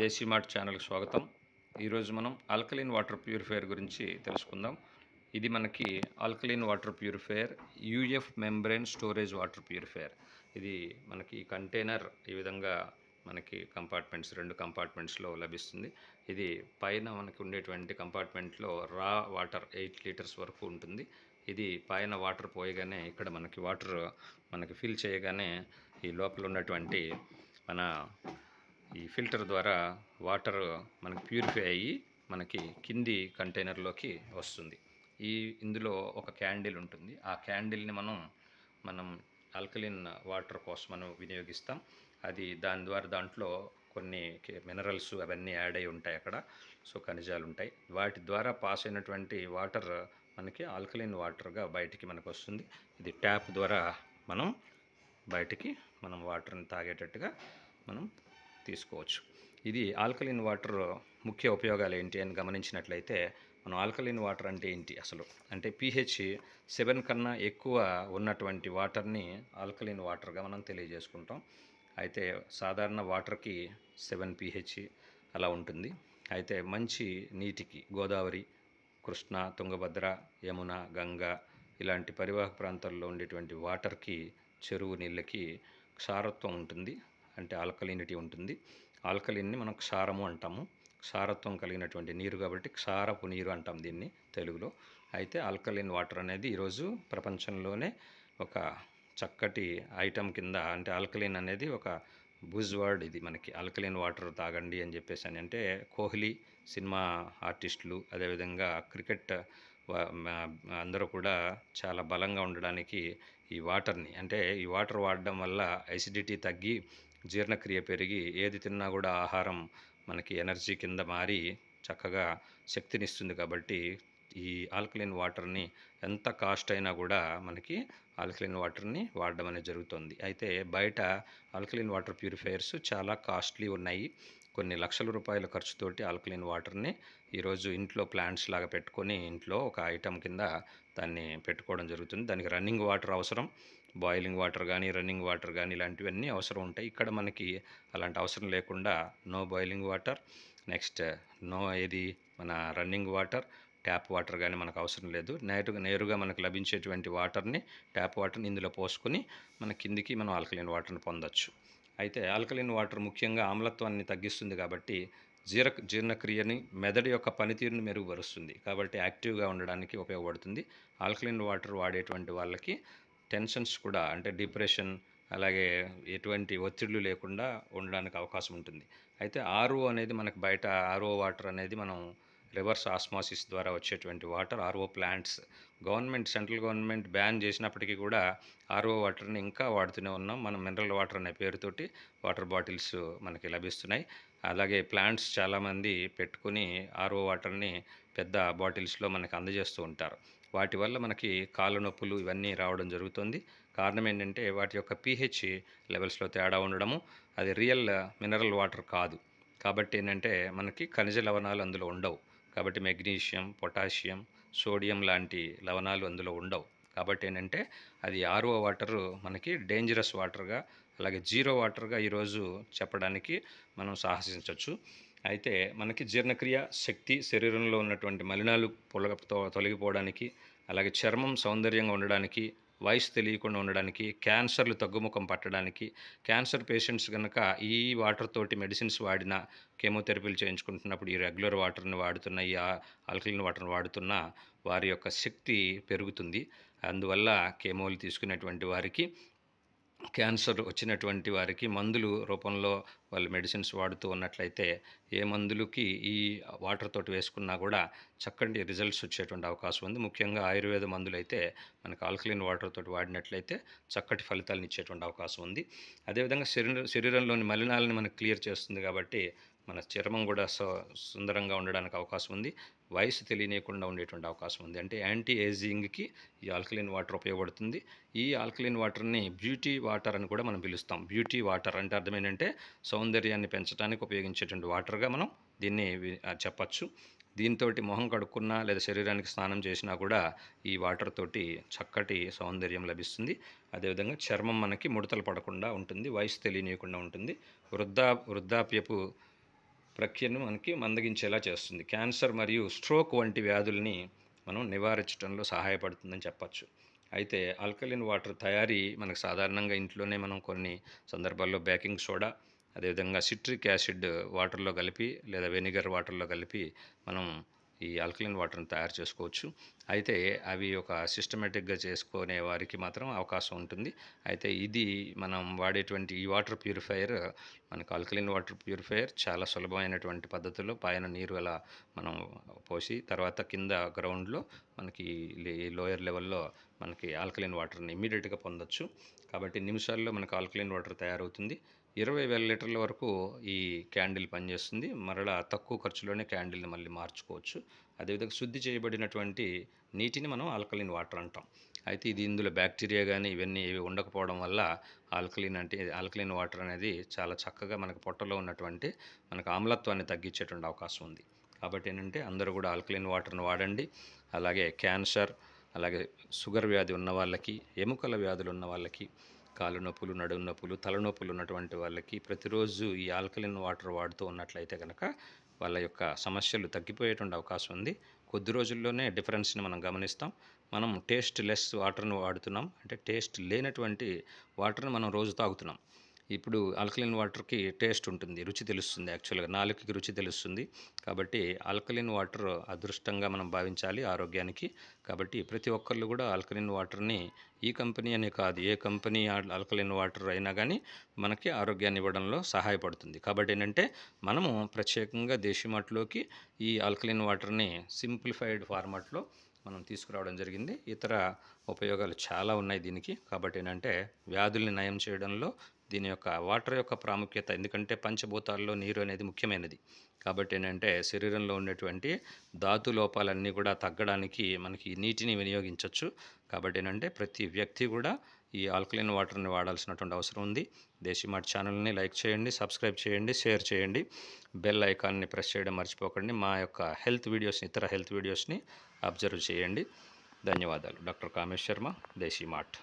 దేశీ mart ఛానల్కి స్వాగతం. ఈరోజు మనం ఆల్కలీన్ వాటర్ ప్యూరిఫైయర్ గురించి తెలుసుకుందాం. ఇది మనకి alkaline water purifier UF membrane storage water purifier. ఇది మనకి కంటైనర్ ఈ విధంగా మనకి రెండు కంపార్ట్మెంట్స్లో లభిస్తుంది. ఇది పైన మనకి ఉండేటువంటి కంపార్ట్మెంట్లో రా వాటర్ 8 లీటర్స్ వరకు ఉంటుంది. ఇది పైన వాటర్ పోయగానే ఇక్కడ మనకి ఫిల్ చేయగానే ఈ లోపల ఉన్నటువంటి మన ఈ ఫిల్టర్ ద్వారా వాటర్ మనకి ప్యూరిఫై అయ్యి మనకి కింది కంటైనర్లోకి వస్తుంది. ఇందులో ఒక క్యాండిల్ ఉంటుంది. ఆ క్యాండిల్ని మనం ఆల్కలీన్ వాటర్ కోసం మనం వినియోగిస్తాం. దాని ద్వారా దాంట్లో కొన్ని మినరల్స్ అవన్నీ యాడ్ అయి ఉంటాయి అక్కడ. సో ఖనిజాలు ఉంటాయి. వాటి ద్వారా పాస్ అయినటువంటి వాటర్ మనకి ఆల్కలీన్ వాటర్గా బయటికి మనకు వస్తుంది. ఇది ట్యాప్ ద్వారా మనం వాటర్ని తాగేటట్టుగా మనం తీసుకోవచ్చు. ఇది ఆల్కలీన్ వాటర్ ముఖ్య ఉపయోగాలు ఏంటి అని గమనించినట్లయితే, మనం ఆల్కలీన్ వాటర్ అంటే ఏంటి అసలు అంటే pH 7 కన్నా ఎక్కువ ఉన్నటువంటి వాటర్ని ఆల్కలీన్ వాటర్గా మనం తెలియజేసుకుంటాం. అయితే సాధారణ వాటర్కి 7 pH అలా ఉంటుంది. అయితే మంచి నీటికి గోదావరి, కృష్ణ, తుంగభద్ర, యమున, గంగ ఇలాంటి పరివాహక ప్రాంతాల్లో ఉండేటువంటి వాటర్కి, చెరువు నీళ్ళకి క్షారత్వం ఉంటుంది. అంటే ఆల్కలినిటీ ఉంటుంది. ఆల్కలిన్ని మనం క్షారము అంటాము. క్షారత్వం కలిగినటువంటి నీరు కాబట్టి క్షారపు నీరు అంటాం దీన్ని తెలుగులో. అయితే ఆల్కలిన్ వాటర్ అనేది ఈరోజు ప్రపంచంలోనే ఒక చక్కటి ఐటమ్ కింద, అంటే ఆల్కలిన్ అనేది ఒక బుజ్ వర్డ్. ఇది మనకి ఆల్కలిన్ వాటర్ తాగండి అని చెప్పేసి అంటే కోహ్లీ, సినిమా ఆర్టిస్టులు, అదేవిధంగా క్రికెట్ అందరూ కూడా చాలా బలంగా ఉండడానికి ఈ వాటర్ వాడడం వల్ల ఎసిడిటీ తగ్గి, జీర్ణక్రియ పెరిగి, ఏది తిన్నా కూడా ఆహారం మనకి ఎనర్జీ కింద మారి చక్కగా శక్తినిస్తుంది. కాబట్టి ఈ ఆల్కలీన్ వాటర్ని ఎంత కాస్ట్ అయినా కూడా మనకి ఆల్కలీన్ వాటర్ని వాడడం అనేది జరుగుతుంది. అయితే బయట ఆల్కలీన్ వాటర్ ప్యూరిఫైయర్స్ చాలా కాస్ట్లీ ఉన్నాయి. కొన్ని లక్షల రూపాయల ఖర్చుతోటి ఆల్కలీన్ వాటర్ని ఈరోజు ఇంట్లో ప్లాంట్స్ లాగా పెట్టుకొని ఇంట్లో ఒక ఐటమ్ కింద దాన్ని పెట్టుకోవడం జరుగుతుంది. దానికి రన్నింగ్ వాటర్ అవసరం. బాయిలింగ్ వాటర్ కానీ, రన్నింగ్ వాటర్ కానీ ఇలాంటివన్నీ అవసరం ఉంటాయి. ఇక్కడ మనకి అలాంటి అవసరం లేకుండా నో బాయిలింగ్ వాటర్, నెక్స్ట్ మన రన్నింగ్ వాటర్, ట్యాప్ వాటర్ కానీ మనకు అవసరం లేదు. నేరుగా మనకు లభించేటువంటి వాటర్ని, ట్యాప్ వాటర్ని ఇందులో పోసుకొని మన కిందికి మనం ఆల్కలీన్ వాటర్ని పొందొచ్చు. అయితే ఆల్కలీన్ వాటర్ ముఖ్యంగా ఆమ్లత్వాన్ని తగ్గిస్తుంది కాబట్టి జీర్ణక్రియని, మెదడు యొక్క పనితీరుని మెరుగుపరుస్తుంది. కాబట్టి యాక్టివ్గా ఉండడానికి ఉపయోగపడుతుంది. ఆల్కలీన్ వాటర్ వాడేటువంటి వాళ్ళకి టెన్షన్స్ కూడా, అంటే డిప్రెషన్, అలాగే ఎటువంటి ఒత్తిళ్లు లేకుండా ఉండడానికి అవకాశం ఉంటుంది. అయితే ఆర్ఓ అనేది మనకు బయట ఆర్ఓ వాటర్ అనేది మనం రివర్స్ ఆస్మాసిస్ ద్వారా వచ్చేటువంటి water, RO plants central government ban చేసినప్పటికీ కూడా ఆర్ఓ వాటర్ని ఇంకా వాడుతూనే ఉన్నాం. మనం మినరల్ వాటర్ అనే పేరుతోటి వాటర్ బాటిల్స్ మనకి లభిస్తున్నాయి. అలాగే ప్లాంట్స్ చాలామంది పెట్టుకుని ఆర్ఓ వాటర్ని పెద్ద బాటిల్స్లో మనకి అందజేస్తూ ఉంటారు. వాటి వల్ల మనకి కాళ్ళ నొప్పులు ఇవన్నీ రావడం జరుగుతుంది. కారణం ఏంటంటే వాటి యొక్క pH లెవెల్స్లో తేడా ఉండడము. అది రియల్ మినరల్ వాటర్ కాదు. కాబట్టి ఏంటంటే మనకి ఖనిజ లవణాలు అందులో ఉండవు. కాబట్టి మెగ్నీషియం, పొటాషియం, సోడియం లాంటి లవణాలు అందులో ఉండవు. కాబట్టి ఏంటంటే అది ఆర్ఓ వాటరు మనకి డేంజరస్ వాటర్గా, అలాగే జీరో వాటర్గా ఈరోజు చెప్పడానికి మనం సాహసించవచ్చు. అయితే మనకి జీర్ణక్రియ శక్తి, శరీరంలో ఉన్నటువంటి మలినాలు తొలగిపోవడానికి, అలాగే చర్మం సౌందర్యంగా ఉండడానికి, వయసు తెలియకుండా ఉండడానికి, క్యాన్సర్లు తగ్గుముఖం పట్టడానికి, క్యాన్సర్ పేషెంట్స్ కనుక ఈ వాటర్ తోటి మెడిసిన్స్ వాడిన, కేమోథెరపీలు చేయించుకుంటున్నప్పుడు ఈ రెగ్యులర్ వాటర్ని వాడుతున్న, ఈ ఆల్కలీన్ వాటర్ని వాడుతున్న వారి యొక్క శక్తి పెరుగుతుంది. అందువల్ల కేమోలు తీసుకునేటువంటి వారికి, క్యాన్సర్ వచ్చినటువంటి వారికి మందులు రూపంలో వాళ్ళు మెడిసిన్స్ వాడుతూ ఉన్నట్లయితే, ఏ మందులకి ఈ వాటర్ తోటి వేసుకున్నా కూడా చక్కటి రిజల్ట్స్ వచ్చేటువంటి అవకాశం ఉంది. ముఖ్యంగా ఆయుర్వేద మందులు అయితే మనకు ఆల్కలీన్ వాటర్ తోటి వాడినట్లయితే చక్కటి ఫలితాలను ఇచ్చేటువంటి అవకాశం ఉంది. అదేవిధంగా శరీరంలోని మలినాలని మనకు క్లియర్ చేస్తుంది. కాబట్టి మన చర్మం కూడా సుందరంగా ఉండడానికి అవకాశం ఉంది. వయసు తెలియనియకుండా ఉండేటువంటి అవకాశం ఉంది. అంటే యాంటీ ఏజింగ్కి ఈ ఆల్కలీన్ వాటర్ ఉపయోగపడుతుంది. ఈ ఆల్కలీన్ వాటర్ని బ్యూటీ వాటర్ అని కూడా మనం పిలుస్తాం. బ్యూటీ వాటర్ అంటే అర్థం ఏంటంటే సౌందర్యాన్ని పెంచడానికి ఉపయోగించేటువంటి వాటర్గా మనం దీన్ని చెప్పచ్చు. దీంతో మొహం కడుక్కున్నా లేదా శరీరానికి స్నానం చేసినా కూడా ఈ వాటర్ తోటి చక్కటి సౌందర్యం లభిస్తుంది. అదేవిధంగా చర్మం మనకి ముడతలు పడకుండా ఉంటుంది, వయసు తెలియనియకుండా ఉంటుంది. వృద్ధాప్యపు ప్రక్రియను మనకి మందగించేలా చేస్తుంది. క్యాన్సర్ మరియు స్ట్రోక్ వంటి వ్యాధుల్ని మనం నివారించడంలో సహాయపడుతుందని చెప్పచ్చు. అయితే ఆల్కలీన్ వాటర్ తయారీ మనకు సాధారణంగా ఇంట్లోనే మనం కొన్ని సందర్భాల్లో బేకింగ్ సోడా, అదేవిధంగా సిట్రిక్ యాసిడ్ వాటర్లో కలిపి లేదా వెనిగర్ వాటర్లో కలిపి మనం ఈ ఆల్కలీన్ వాటర్ని తయారు చేసుకోవచ్చు. అయితే అవి ఒక సిస్టమేటిక్గా చేసుకునే వారికి మాత్రం అవకాశం ఉంటుంది. అయితే ఇది మనం వాడేటువంటి ఈ వాటర్ ప్యూరిఫైయర్ మనకు ఆల్కలీన్ వాటర్ ప్యూరిఫైయర్ చాలా సులభమైనటువంటి పద్ధతిలో పైన నీరు అలా మనం పోసి తర్వాత కింద గ్రౌండ్లో మనకి లోయర్ లెవెల్లో మనకి ఆల్కలీన్ వాటర్ని ఇమ్మీడియట్గా పొందొచ్చు. కాబట్టి నిమిషాల్లో మనకు ఆల్కలీన్ వాటర్ తయారవుతుంది. 20,000 లీటర్ల వరకు ఈ క్యాండిల్ పనిచేస్తుంది. మరలా తక్కువ ఖర్చులోనే క్యాండిల్ని మళ్ళీ మార్చుకోవచ్చు. అదేవిధంగా శుద్ధి చేయబడినటువంటి నీటిని మనం ఆల్కలీన్ వాటర్ అంటాం. అయితే ఇది ఇందులో బ్యాక్టీరియా కానీ ఇవన్నీ ఏవి ఉండకపోవడం వల్ల ఆల్కలీన్ వాటర్ అనేది చాలా చక్కగా మనకు పొట్టలో ఉన్నటువంటి మనకు ఆమ్లత్వాన్ని తగ్గించేటువంటి అవకాశం ఉంది. కాబట్టి ఏంటంటే అందరూ కూడా ఆల్కలీన్ వాటర్ని వాడండి. అలాగే క్యాన్సర్, అలాగే షుగర్ వ్యాధి ఉన్న వాళ్ళకి, ఎముకల వ్యాధులు ఉన్న వాళ్ళకి, కాలు నొప్పులు, నడుము నొప్పులు, తలనొప్పులు ఉన్నటువంటి వాళ్ళకి ప్రతిరోజు ఈ ఆల్కలీన్ వాటర్ వాడుతూ ఉన్నట్లయితే కనుక వాళ్ళ యొక్క సమస్యలు తగ్గిపోయేటువంటి అవకాశం ఉంది. కొద్ది రోజుల్లోనే డిఫరెన్స్ని మనం గమనిస్తాం. మనం టేస్ట్ లెస్ వాటర్ని వాడుతున్నాం, అంటే టేస్ట్ లేనటువంటి వాటర్ని మనం రోజు తాగుతున్నాం. ఇప్పుడు ఆల్కలీన్ వాటర్కి టేస్ట్ ఉంటుంది, రుచి తెలుస్తుంది. యాక్చువల్గా నాలుకకి రుచి తెలుస్తుంది. కాబట్టి ఆల్కలీన్ వాటర్ అదృష్టంగా మనం భావించాలి ఆరోగ్యానికి. కాబట్టి ప్రతి ఒక్కళ్ళు కూడా ఆల్కలీన్ వాటర్ని ఈ కంపెనీ అనే కాదు, ఏ కంపెనీ ఆల్కలీన్ వాటర్ అయినా కానీ మనకి ఆరోగ్యాన్ని ఇవ్వడంలో సహాయపడుతుంది. కాబట్టి ఏంటంటే మనము ప్రత్యేకంగా దేశీమార్ట్లోకి ఈ ఆల్కలీన్ వాటర్ని సింప్లిఫైడ్ ఫార్మాట్లో మనం తీసుకురావడం జరిగింది. ఇతర ఉపయోగాలు చాలా ఉన్నాయి దీనికి. కాబట్టి ఏంటంటే వ్యాధుల్ని నయం చేయడంలో దీని యొక్క వాటర్ యొక్క ప్రాముఖ్యత, ఎందుకంటే పంచభూతాల్లో నీరు అనేది ముఖ్యమైనది. కాబట్టి ఏంటంటే శరీరంలో ఉండేటువంటి ధాతు లోపాలన్నీ కూడా తగ్గడానికి మనకి నీటిని వినియోగించవచ్చు. కాబట్టి ఏంటంటే ప్రతి వ్యక్తి కూడా ఈ ఆల్కలీన్ వాటర్ని వాడాల్సినటువంటి అవసరం ఉంది. దేశీమార్ట్ ఛానల్ని లైక్ చేయండి, సబ్స్క్రైబ్ చేయండి, షేర్ చేయండి, బెల్ ఐకాన్ని ప్రెస్ చేయడం మర్చిపోకండి. మా యొక్క ఇతర హెల్త్ వీడియోస్ని అబ్జర్వ్ చేయండి. ధన్యవాదాలు. డాక్టర్ కామేష్ శర్మ, దేశీమార్ట్.